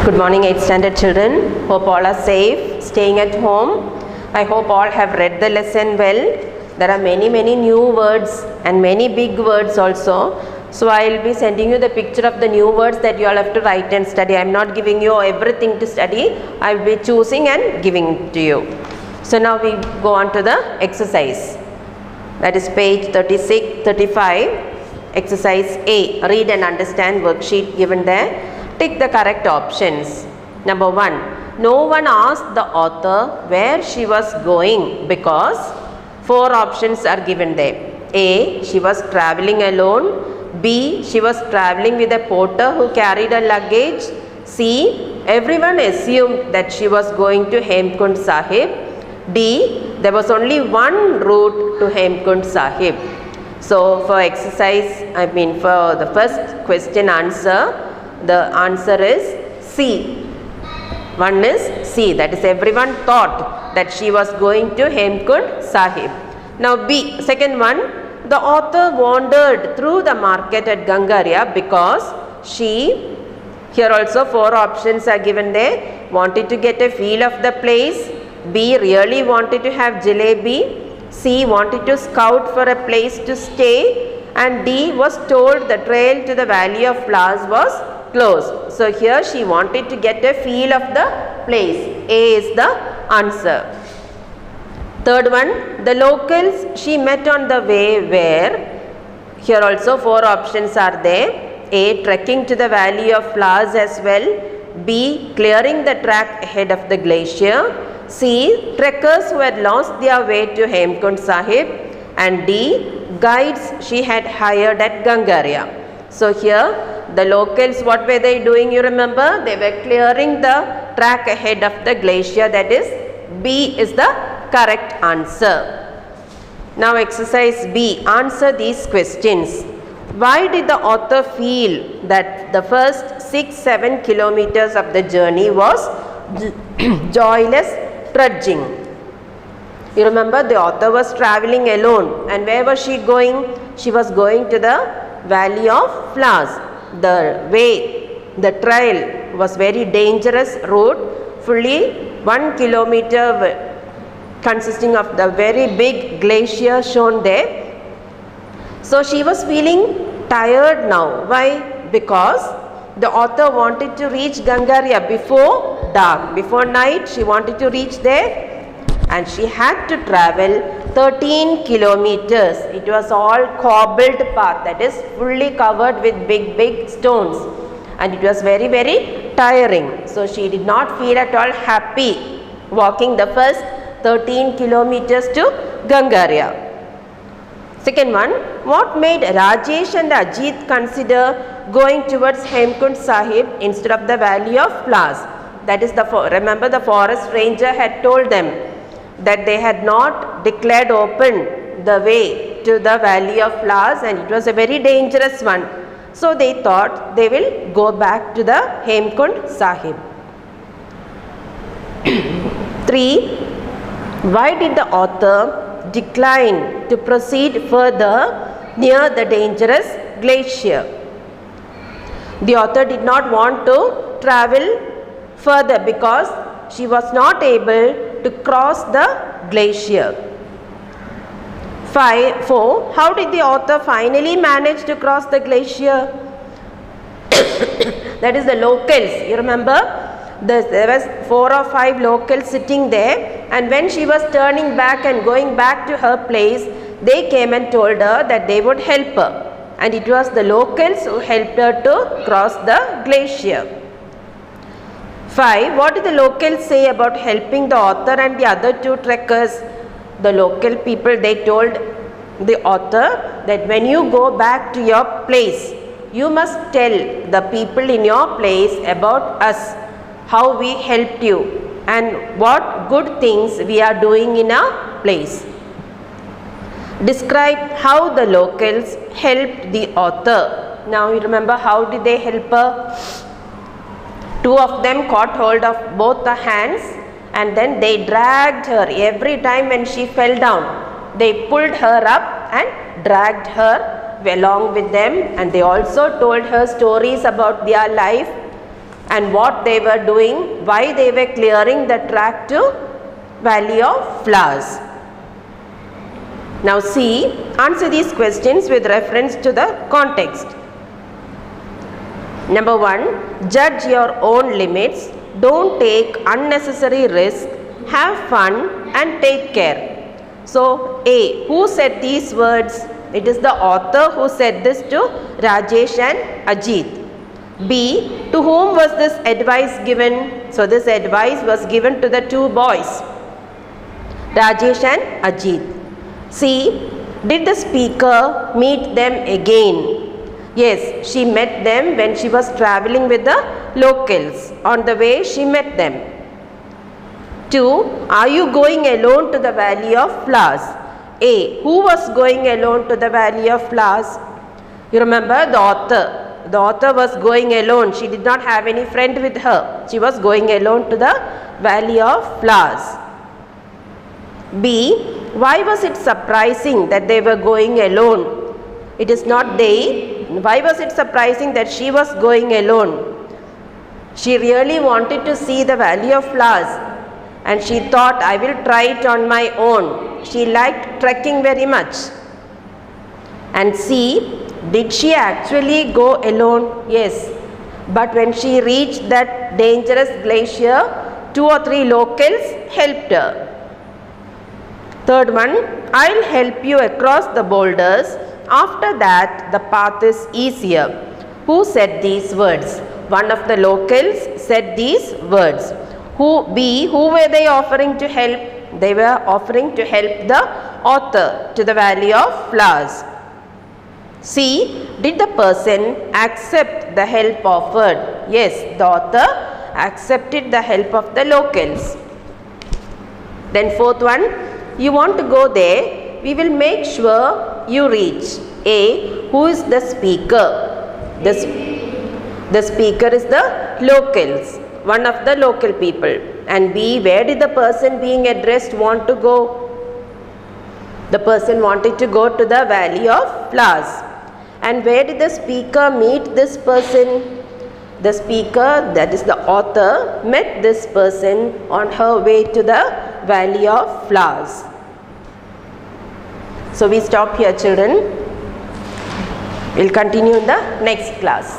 Good morning, 8th standard children. Hope all are safe, staying at home. I hope all have read the lesson well. There are many new words and many big words also. So I will be sending you the picture of the new words that you all have to write and study. I am not giving you everything to study. I will be choosing and giving it to you. So now we go on to the exercise. That is page 36, 35. Exercise A. Read and understand worksheet given there. Tick the correct options. Number 1. No one asked the author where she was going because 4 options are given there. A. She was travelling alone. B. She was travelling with a porter who carried her luggage. C. Everyone assumed that she was going to Hemkund Sahib. D. There was only one route to Hemkund Sahib. So for for the first question answer, the answer is C. One is C, that is everyone thought that she was going to Hemkund Sahib. Now B, second one, the author wandered through the market at Gangaria because she, here also 4 options are given there, wanted to get a feel of the place. B, really wanted to have jalebi. C, wanted to scout for a place to stay. And D, was told the trail to the Valley of Flowers was closed. So here she wanted to get a feel of the place. A is the answer. Third one, the locals she met on the way were, here also 4 options are there. A, trekking to the Valley of Flowers as well. B, clearing the track ahead of the glacier. C, trekkers who had lost their way to Hemkund Sahib. And D, guides she had hired at Gangaria. So here the locals, what were they doing, you remember? They were clearing the track ahead of the glacier, that is B is the correct answer. Now exercise B, answer these questions. Why did the author feel that the first 6-7 kilometers of the journey was joyless trudging? You remember the author was travelling alone, and where was she going? She was going to the Valley of Flowers. The way, the trail was very dangerous route, fully 1 kilometer consisting of the very big glacier shown there. So she was feeling tired now. Why? Because the author wanted to reach Gangaria before dark, before night. She wanted to reach there, and she had to travel 13 kilometers. It was all cobbled path, that is fully covered with big stones, and it was very tiring. So she did not feel at all happy walking the first 13 kilometers to Gangaria. Second one, what made Rajesh and Ajit consider going towards Hemkund Sahib instead of the Valley of Flowers? That is remember the forest ranger had told them that they had not declared open the way to the Valley of Flowers, and it was a very dangerous one. So they thought they will go back to the Hemkund Sahib. 3. Why did the author decline to proceed further near the dangerous glacier? The author did not want to travel further because she was not able to cross the glacier. 4. How did the author finally manage to cross the glacier? That is the locals. You remember? There was 4 or 5 locals sitting there, and when she was turning back and going back to her place, they came and told her that they would help her, and it was the locals who helped her to cross the glacier. 5. What did the locals say about helping the author and the other 2 trekkers? The local people, they told the author that when you go back to your place, you must tell the people in your place about us, how we helped you, and what good things we are doing in our place. Describe how the locals helped the author. Now you remember, how did they help her? 2 of them caught hold of both the hands, and then they dragged her. Every time when she fell down, they pulled her up and dragged her along with them, and they also told her stories about their life and what they were doing, why they were clearing the track to Valley of Flowers. Now see, answer these questions with reference to the context. Number 1, judge your own limits, don't take unnecessary risk, have fun and take care. So A, who said these words? It is the author who said this to Rajesh and Ajit. B, to whom was this advice given? So this advice was given to the two boys, Rajesh and Ajit. C, did the speaker meet them again? Yes, she met them when she was traveling with the locals. On the way, she met them. 2, are you going alone to the Valley of Flowers? A, who was going alone to the Valley of Flowers? You remember the author. The author was going alone. She did not have any friend with her. She was going alone to the Valley of Flowers. B, why was it surprising that they were going alone? It is not they. Why was it surprising that she was going alone? She really wanted to see the Valley of Flowers and she thought, I will try it on my own. She liked trekking very much. And C, did she actually go alone? Yes. But when she reached that dangerous glacier, 2 or 3 locals helped her. Third one, I'll help you across the boulders. After that, the path is easier. Who said these words? One of the locals said these words. Who were they offering to help? They were offering to help the author to the Valley of Flowers. C, did the person accept the help offered? Yes, the author accepted the help of the locals. Then fourth one, you want to go there, we will make sure you reach. A, who is the speaker? The speaker is the locals, one of the local people. And B, where did the person being addressed want to go? The person wanted to go to the Valley of Flowers. And where did the speaker meet this person? The speaker, that is the author, met this person on her way to the Valley of Flowers. So we stop here, children. We'll continue in the next class.